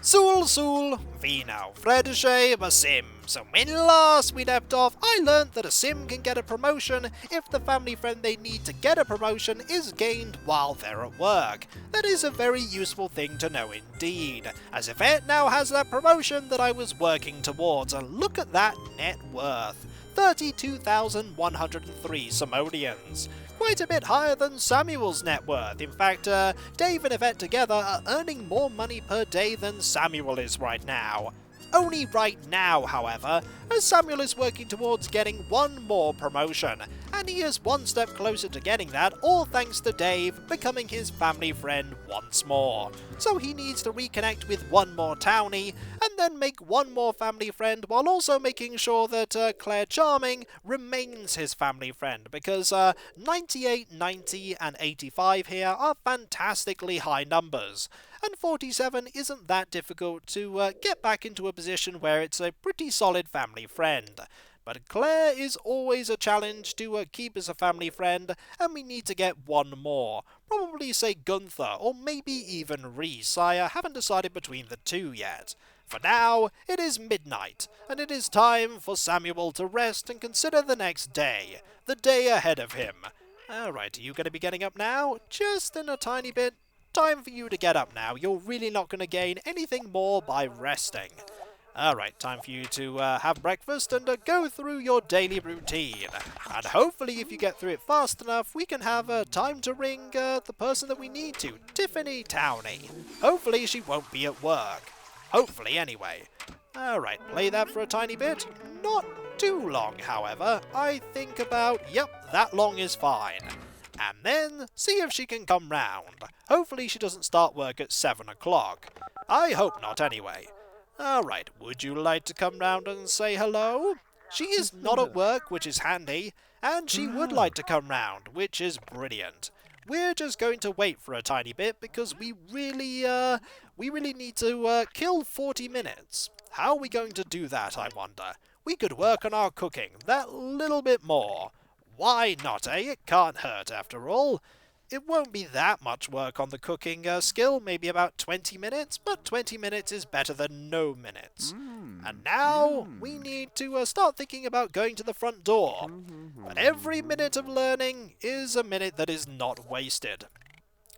Sul, vi now Fredeshe a sim. So when last we left off, I learnt that a sim can get a promotion if the family friend they need to get a promotion is gained while they're at work. That is a very useful thing to know indeed, as Yvette now has that promotion that I was working towards, and look at that net worth. 32,103 simoleons. Quite a bit higher than Samuel's net worth. In fact, Dave and Yvette together are earning more money per day than Samuel is right now. Only right now, however, as Samuel is working towards getting one more promotion, and he is one step closer to getting that, all thanks to Dave becoming his family friend once more. So he needs to reconnect with one more townie, and then make one more family friend, while also making sure that Claire Charming remains his family friend, because 98, 90, and 85 here are fantastically high numbers. And 47 isn't that difficult to get back into a position where it's a pretty solid family friend. But Claire is always a challenge to keep as a family friend, and we need to get one more. Probably say Gunther, or maybe even Reese. I haven't decided between the two yet. For now, it is midnight, and it is time for Samuel to rest and consider the next day, the day ahead of him. Alright, are you going to be getting up now? Just in a tiny bit. Time for you to get up now. You're really not going to gain anything more by resting. Alright, time for you to have breakfast and go through your daily routine. And hopefully if you get through it fast enough, we can have time to ring the person that we need to, Tiffany Towney. Hopefully she won't be at work. Hopefully anyway. Alright, play that for a tiny bit. Not too long, however. I think about, yep, that long is fine. And then see if she can come round. Hopefully she doesn't start work at 7 o'clock. I hope not anyway. Alright, would you like to come round and say hello? She is not at work, which is handy, and she would like to come round, which is brilliant. We're just going to wait for a tiny bit because we really need to kill 40 minutes. How are we going to do that, I wonder? We could work on our cooking that little bit more. Why not, eh? It can't hurt, after all. It won't be that much work on the cooking skill, maybe about 20 minutes, but 20 minutes is better than no minutes. And now, we need to start thinking about going to the front door. But every minute of learning is a minute that is not wasted.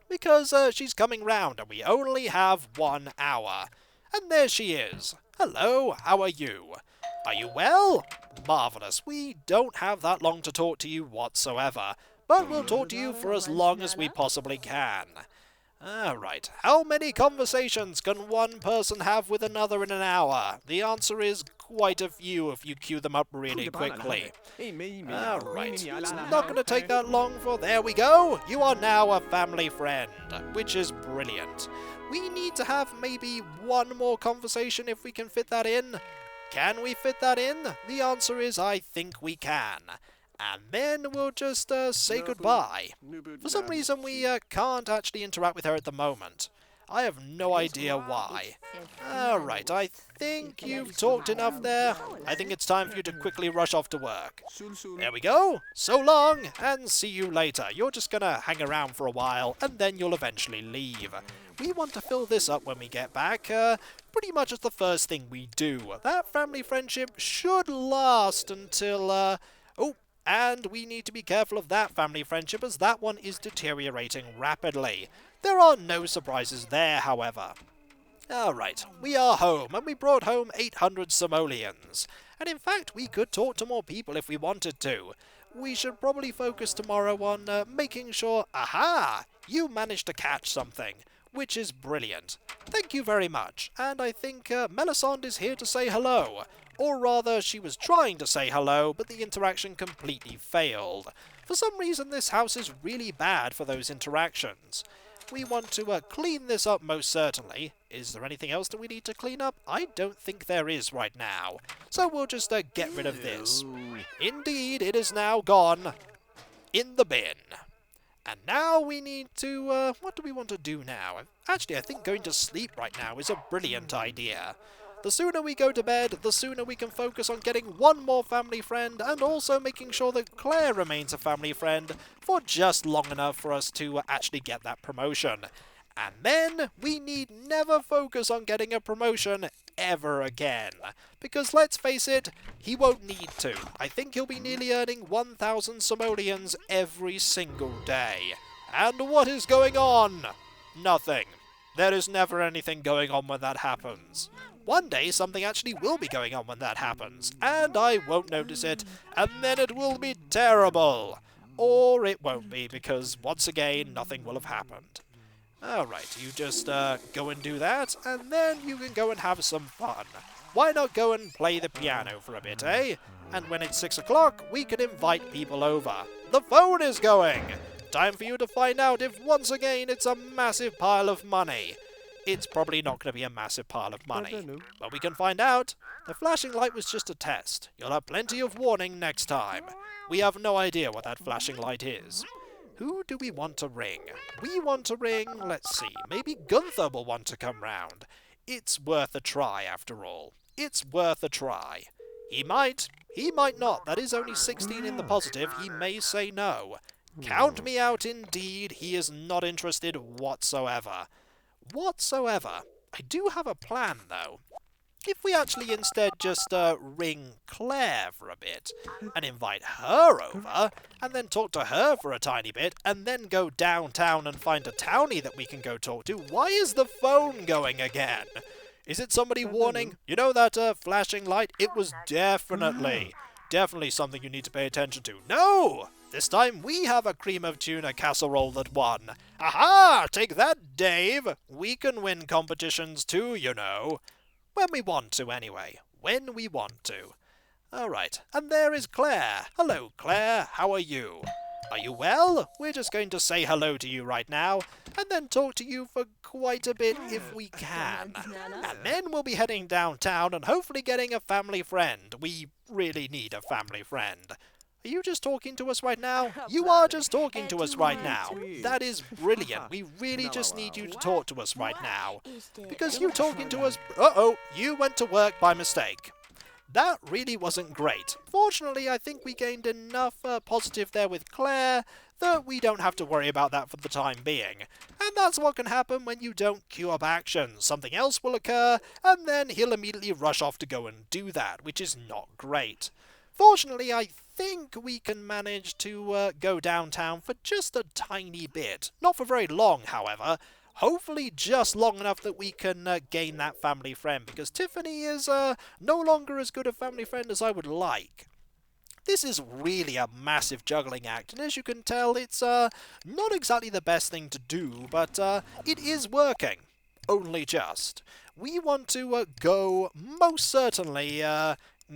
Because she's coming round, and we only have 1 hour. And there she is. Hello, how are you? Are you well? Marvellous. We don't have that long to talk to you whatsoever, but we'll talk to you for as long as we possibly can. Alright, how many conversations can one person have with another in an hour? The answer is quite a few if you queue them up really quickly. Alright, it's not going to take that long for... There we go! You are now a family friend, which is brilliant. We need to have maybe one more conversation if we can fit that in. Can we fit that in? The answer is I think we can. And then we'll just say goodbye. For some reason we can't actually interact with her at the moment. I have no idea why. Alright, I think you've talked enough there. I think it's time for you to quickly rush off to work. There we go. So long, and see you later. You're just gonna hang around for a while, and then you'll eventually leave. We want to fill this up when we get back. Pretty much as the first thing we do. That family friendship should last until, oh, and we need to be careful of that family friendship as that one is deteriorating rapidly. There are no surprises there, however. Alright, we are home, and we brought home 800 simoleons. And in fact, we could talk to more people if we wanted to. We should probably focus tomorrow on making sure... Aha! You managed to catch something, which is brilliant. Thank you very much, and I think Melisande is here to say hello. Or rather, she was trying to say hello, but the interaction completely failed. For some reason, this house is really bad for those interactions. We want to clean this up most certainly. Is there anything else that we need to clean up? I don't think there is right now. So we'll just get rid of this. Indeed, it is now gone in the bin. And now we need to, what do we want to do now? Actually, I think going to sleep right now is a brilliant idea. The sooner we go to bed, the sooner we can focus on getting one more family friend and also making sure that Claire remains a family friend for just long enough for us to actually get that promotion. And then we need never focus on getting a promotion ever again. Because let's face it, he won't need to. I think he'll be nearly earning 1,000 simoleons every single day. And what is going on? Nothing. There is never anything going on when that happens. One day something actually will be going on when that happens, and I won't notice it, and then it will be terrible. Or it won't be, because once again nothing will have happened. Alright, you just go and do that, and then you can go and have some fun. Why not go and play the piano for a bit, eh? And when it's 6 o'clock, we can invite people over. The phone is going! Time for you to find out if once again it's a massive pile of money. It's probably not going to be a massive pile of money, but we can find out. The flashing light was just a test. You'll have plenty of warning next time. We have no idea what that flashing light is. Who do we want to ring? We want to ring, let's see, maybe Gunther will want to come round. It's worth a try, after all. It's worth a try. He might not. That is only 16 in the positive. He may say no. Count me out indeed. He is not interested whatsoever. I do have a plan, though. If we actually instead just ring Claire for a bit, and invite her over, and then talk to her for a tiny bit, and then go downtown and find a townie that we can go talk to. Why is the phone going again? Is it somebody warning? You know that flashing light? It was definitely something you need to pay attention to. No! This time we have a cream of tuna casserole that won. Aha! Take that, Dave! We can win competitions too, you know. When we want to, anyway. When we want to. Alright, and there is Claire. Hello, Claire. How are you? Are you well? We're just going to say hello to you right now, and then talk to you for quite a bit if we can. And then we'll be heading downtown and hopefully getting a family friend. We really need a family friend. Are you just talking to us right now? You are just talking to us right now. That is brilliant. We really just need you to talk to us right now. Because you talking to us... Uh-oh, you went to work by mistake. That really wasn't great. Fortunately, I think we gained enough positive there with Claire that we don't have to worry about that for the time being. And that's what can happen when you don't queue up actions. Something else will occur, and then he'll immediately rush off to go and do that, which is not great. Fortunately, I think we can manage to go downtown for just a tiny bit. Not for very long, however. Hopefully just long enough that we can gain that family friend, because Tiffany is no longer as good a family friend as I would like. This is really a massive juggling act, and as you can tell, it's not exactly the best thing to do, but it is working. Only just. We want to go, most certainly,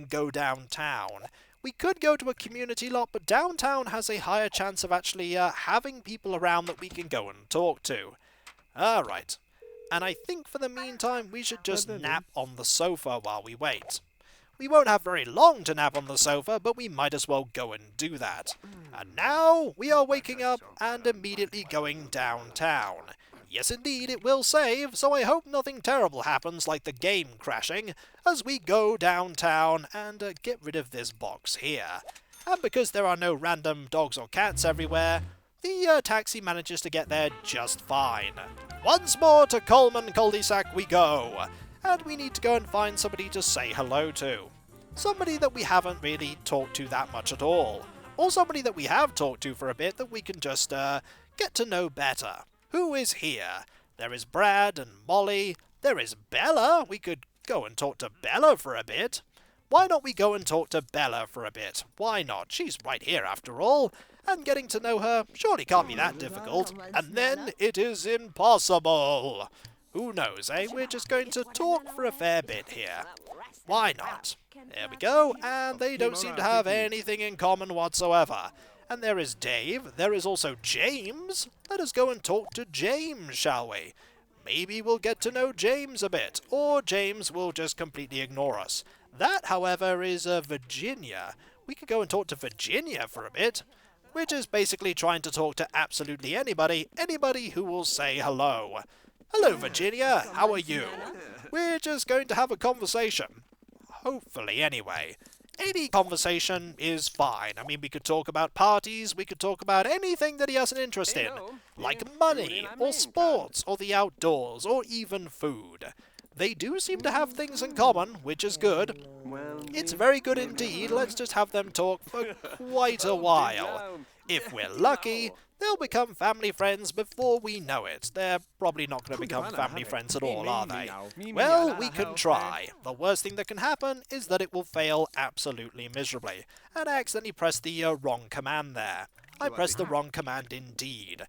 go downtown. We could go to a community lot, but downtown has a higher chance of actually having people around that we can go and talk to. Alright. And I think for the meantime we should just nap on the sofa while we wait. We won't have very long to nap on the sofa, but we might as well go and do that. And now we are waking up and immediately going downtown. Yes, indeed, it will save, so I hope nothing terrible happens like the game crashing as we go downtown and get rid of this box here. And because there are no random dogs or cats everywhere, the taxi manages to get there just fine. Once more to Coleman Cul-de-sac we go, and we need to go and find somebody to say hello to. Somebody that we haven't really talked to that much at all, or somebody that we have talked to for a bit that we can just get to know better. Who is here? There is Brad and Molly. There is Bella. We could go and talk to Bella for a bit. Why not we go and talk to Bella for a bit? Why not? She's right here after all. And getting to know her surely can't be that difficult. And then it is impossible. Who knows, eh? We're just going to talk for a fair bit here. Why not? There we go. And they don't seem to have anything in common whatsoever. And there is Dave. There is also James. Let us go and talk to James, shall we? Maybe we'll get to know James a bit, or James will just completely ignore us. That, however, is Virginia. We could go and talk to Virginia for a bit. We're just basically trying to talk to absolutely anybody who will say hello. Hello, Virginia. How are you? We're just going to have a conversation. Hopefully, anyway. Any conversation is fine. I mean, we could talk about parties, we could talk about anything that he has an interest in, like money, or sports, or the outdoors, or even food. They do seem to have things in common, which is good. It's very good indeed. Let's just have them talk for quite a while. If we're lucky, they'll become family friends before we know it. They're probably not going to become family friends at all, are they? Well, we can try. The worst thing that can happen is that it will fail absolutely miserably. And I accidentally pressed the wrong command there. I pressed the wrong command indeed.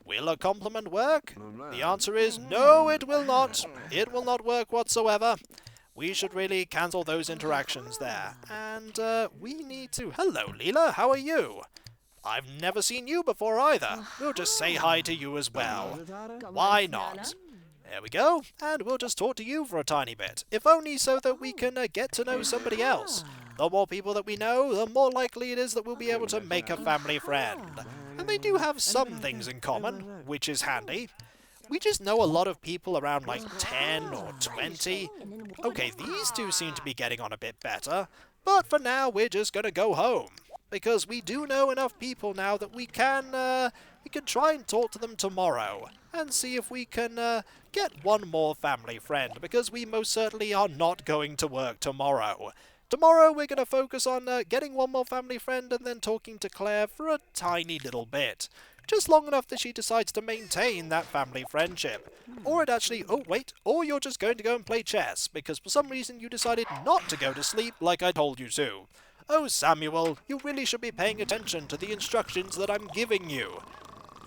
Will a compliment work? The answer is no, it will not. It will not work whatsoever. We should really cancel those interactions there. And we need to... Hello, Leela, how are you? I've never seen you before either. We'll just say hi to you as well. Why not? There we go, and we'll just talk to you for a tiny bit, if only so that we can get to know somebody else. The more people that we know, the more likely it is that we'll be able to make a family friend. And they do have some things in common, which is handy. We just know a lot of people around like 10 or 20. Okay, these two seem to be getting on a bit better, but for now we're just gonna go home. Because we do know enough people now that we can try and talk to them tomorrow and see if we can get one more family friend, because we most certainly are not going to work tomorrow. Tomorrow we're going to focus on getting one more family friend and then talking to Claire for a tiny little bit. Just long enough that she decides to maintain that family friendship. Or it actually, oh wait, or you're just going to go and play chess, because for some reason you decided not to go to sleep like I told you to. Oh, Samuel, you really should be paying attention to the instructions that I'm giving you.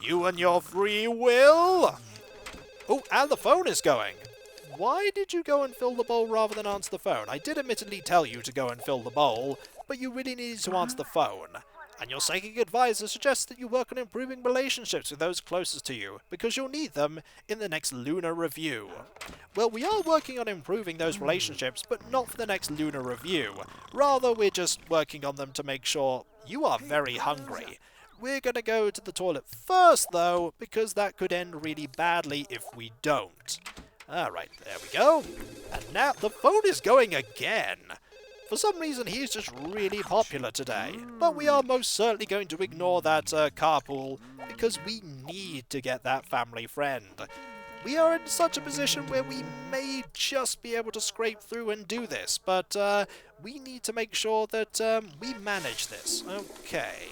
You and your free will! Oh, and the phone is going. Why did you go and fill the bowl rather than answer the phone? I did admittedly tell you to go and fill the bowl, but you really needed to answer the phone. And your psychic advisor suggests that you work on improving relationships with those closest to you, because you'll need them in the next lunar review. Well, we are working on improving those relationships, but not for the next lunar review. Rather, we're just working on them to make sure you are very hungry. We're going to go to the toilet first, though, because that could end really badly if we don't. Alright, there we go. And now the phone is going again. For some reason, he's just really popular today. But we are most certainly going to ignore that carpool, because we need to get that family friend. We are in such a position where we may just be able to scrape through and do this, but we need to make sure that we manage this. Okay.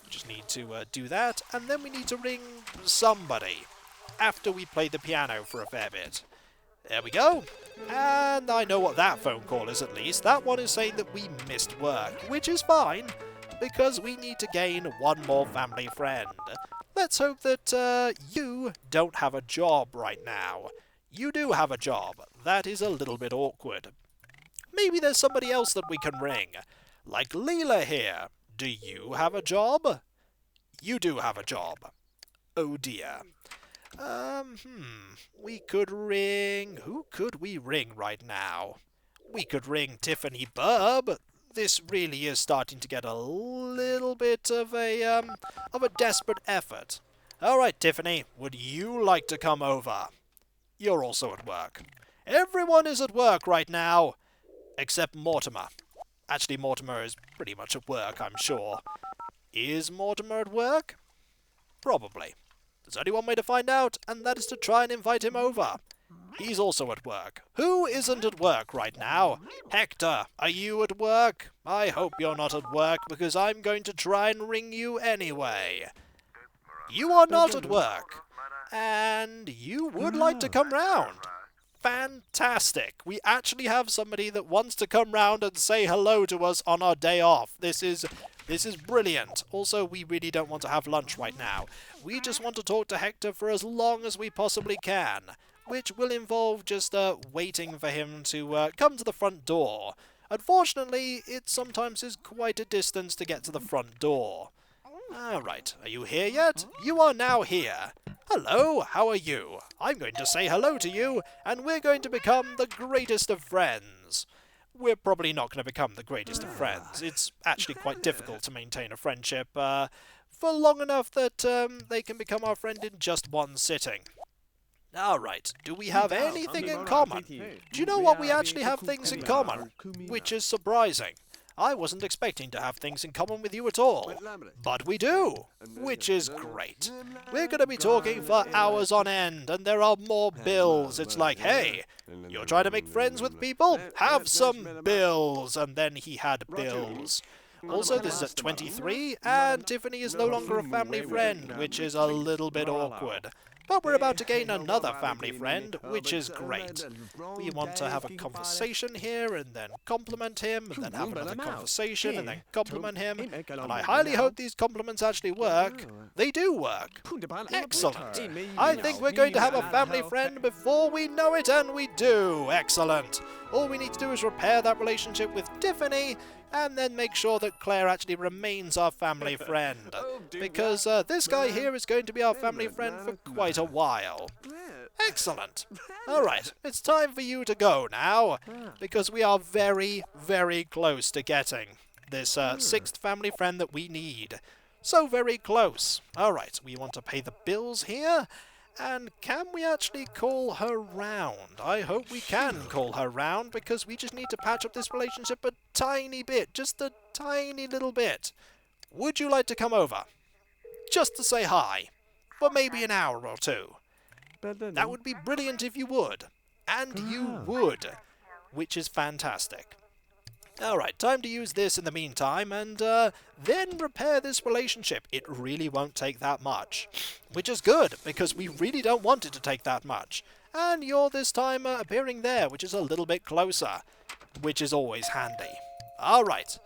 Just need to do that, and then we need to ring somebody after we play the piano for a fair bit. There we go. And I know what that phone call is at least. That one is saying that we missed work, which is fine, because we need to gain one more family friend. Let's hope that you don't have a job right now. You do have a job. That is a little bit awkward. Maybe there's somebody else that we can ring. Like Leela here. Do you have a job? You do have a job. Oh dear. We could ring... Who could we ring right now? We could ring Tiffany Burb. This really is starting to get a little bit of a desperate effort. Alright, Tiffany, would you like to come over? You're also at work. Everyone is at work right now, except Mortimer. Actually, Mortimer is pretty much at work, I'm sure. Is Mortimer at work? Probably. There's only one way to find out, and that is to try and invite him over. He's also at work. Who isn't at work right now? Hector, are you at work? I hope you're not at work, because I'm going to try and ring you anyway. You are not at work, and you would like to come round. Fantastic. We actually have somebody that wants to come round and say hello to us on our day off. This is brilliant. Also, we really don't want to have lunch right now. We just want to talk to Hector for as long as we possibly can, which will involve just waiting for him to come to the front door. Unfortunately, it sometimes is quite a distance to get to the front door. Alright, are you here yet? You are now here. Hello, how are you? I'm going to say hello to you, and we're going to become the greatest of friends. We're probably not going to become the greatest of friends. It's actually quite difficult to maintain a friendship for long enough that they can become our friend in just one sitting. Alright, do we have anything in common? Do you know what? We actually have things in common, which is surprising. I wasn't expecting to have things in common with you at all. But we do, which is great. We're going to be talking for hours on end, and there are more bills. It's like, hey, you're trying to make friends with people? Have some bills. And then he had bills. Also, this is at 23, and Tiffany is no longer a family friend, which is a little bit awkward. But we're about to gain another family friend, which is great. We want to have a conversation here, and then compliment him, and then have another conversation, and then compliment him. And I highly hope these compliments actually work. They do work. Excellent. I think we're going to have a family friend before we know it, and we do. Excellent. All we need to do is repair that relationship with Tiffany, and then make sure that Claire actually remains our family friend. Because this guy here is going to be our family friend for quite a while. Excellent. Alright, it's time for you to go now, because we are very, very close to getting this sixth family friend that we need. So very close. Alright, we want to pay the bills here. And can we actually call her round? I hope we can call her round, because we just need to patch up this relationship a tiny bit. Just a tiny little bit. Would you like to come over? Just to say hi. For maybe an hour or two. That would be brilliant if you would. And you would. Which is fantastic. Alright, time to use this in the meantime, and then repair this relationship. It really won't take that much. Which is good, because we really don't want it to take that much. And you're this time appearing there, which is a little bit closer. Which is always handy. Alright,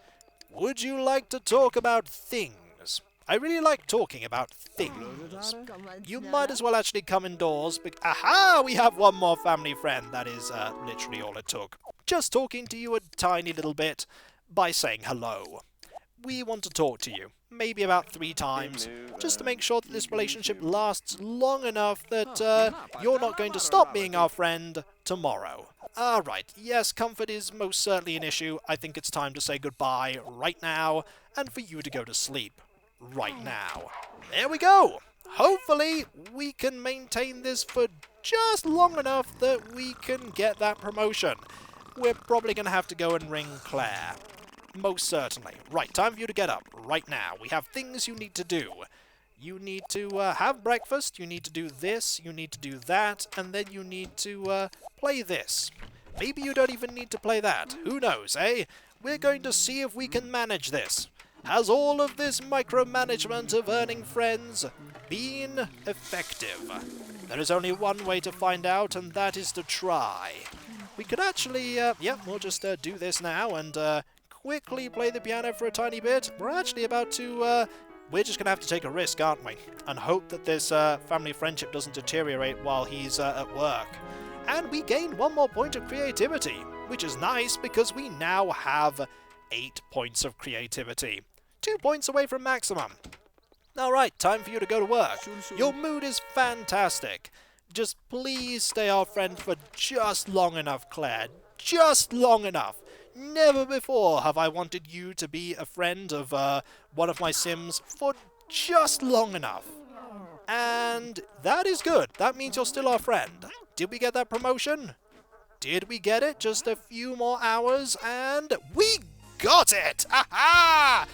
would you like to talk about things? I really like talking about things. You might as well actually come indoors. Aha! We have one more family friend. That is literally all it took. Just talking to you a tiny little bit by saying hello. We want to talk to you. Maybe about 3 times. Just to make sure that this relationship lasts long enough that you're not going to stop being our friend tomorrow. Alright, yes, comfort is most certainly an issue. I think it's time to say goodbye right now, and for you to go to sleep. Right now. There we go! Hopefully, we can maintain this for just long enough that we can get that promotion. We're probably going to have to go and ring Claire. Most certainly. Right, time for you to get up. Right now. We have things you need to do. You need to have breakfast, you need to do this, you need to do that, and then you need to play this. Maybe you don't even need to play that. Who knows, eh? We're going to see if we can manage this. Has all of this micromanagement of earning friends been effective? There is only one way to find out, and that is to try. We could actually, we'll just do this now and quickly play the piano for a tiny bit. We're actually about to, we're just going to have to take a risk, aren't we? And hope that this family friendship doesn't deteriorate while he's at work. And we gain 1 more point of creativity, which is nice because we now have 8 points of creativity. 2 points away from maximum. Alright, time for you to go to work. Your mood is fantastic. Just please stay our friend for just long enough, Claire. Just long enough. Never before have I wanted you to be a friend of one of my Sims for just long enough. And that is good. That means you're still our friend. Did we get that promotion? Did we get it? Just a few more hours and we got it! Aha!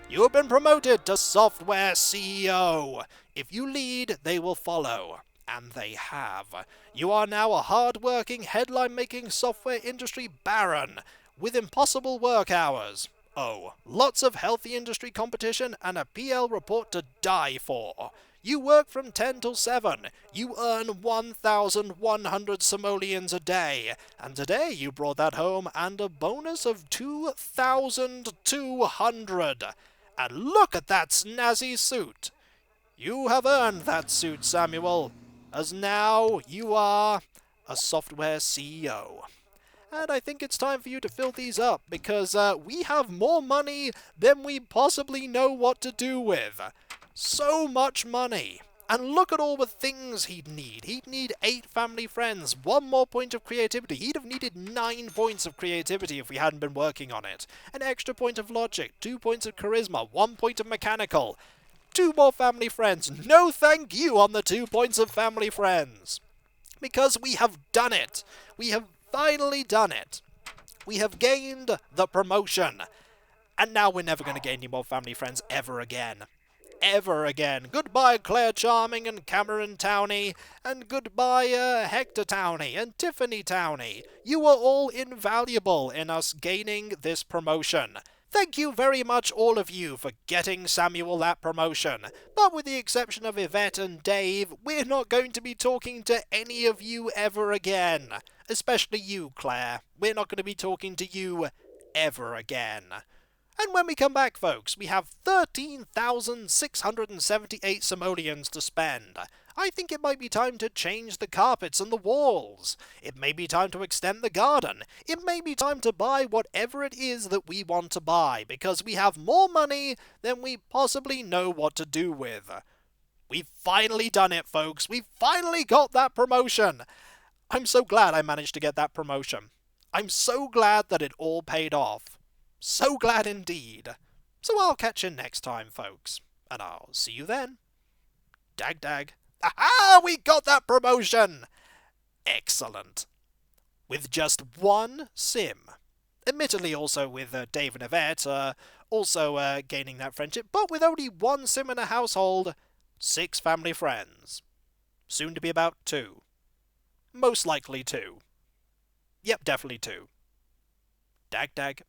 You have been promoted to Software CEO. If you lead, they will follow. And they have. You are now a hard-working, headline-making software industry baron with impossible work hours. Oh, lots of healthy industry competition and a PL report to die for. You work from 10 till 7. You earn 1,100 simoleons a day. And today you brought that home and a bonus of 2,200. And look at that snazzy suit. You have earned that suit, Samuel, as now you are a software CEO. And I think it's time for you to fill these up, because we have more money than we possibly know what to do with. So much money. And look at all the things he'd need. He'd need 8 family friends, 1 more point of creativity. He'd have needed 9 points of creativity if we hadn't been working on it. An extra point of logic, 2 points of charisma, 1 point of mechanical. 2 more family friends. No thank you on the 2 points of family friends. Because we have done it. We have finally done it. We have gained the promotion. And now we're never going to get any more family friends ever again. Ever again. Goodbye, Claire Charming and Cameron Towney, and goodbye, Hector Towney and Tiffany Towney. You were all invaluable in us gaining this promotion. Thank you very much, all of you, for getting Samuel that promotion. But with the exception of Yvette and Dave, we're not going to be talking to any of you ever again. Especially you, Claire. We're not going to be talking to you ever again. And when we come back, folks, we have 13,678 simoleons to spend. I think it might be time to change the carpets and the walls. It may be time to extend the garden. It may be time to buy whatever it is that we want to buy, because we have more money than we possibly know what to do with. We've finally done it, folks. We've finally got that promotion. I'm so glad I managed to get that promotion. I'm so glad that it all paid off. So glad indeed. So I'll catch you next time, folks. And I'll see you then. Dag dag. Aha! We got that promotion! Excellent. With just one sim. Admittedly also with Dave and Yvette, also gaining that friendship, but with only one sim in a household, 6 family friends. Soon to be about 2. Most likely 2. Yep, definitely 2. Dag dag.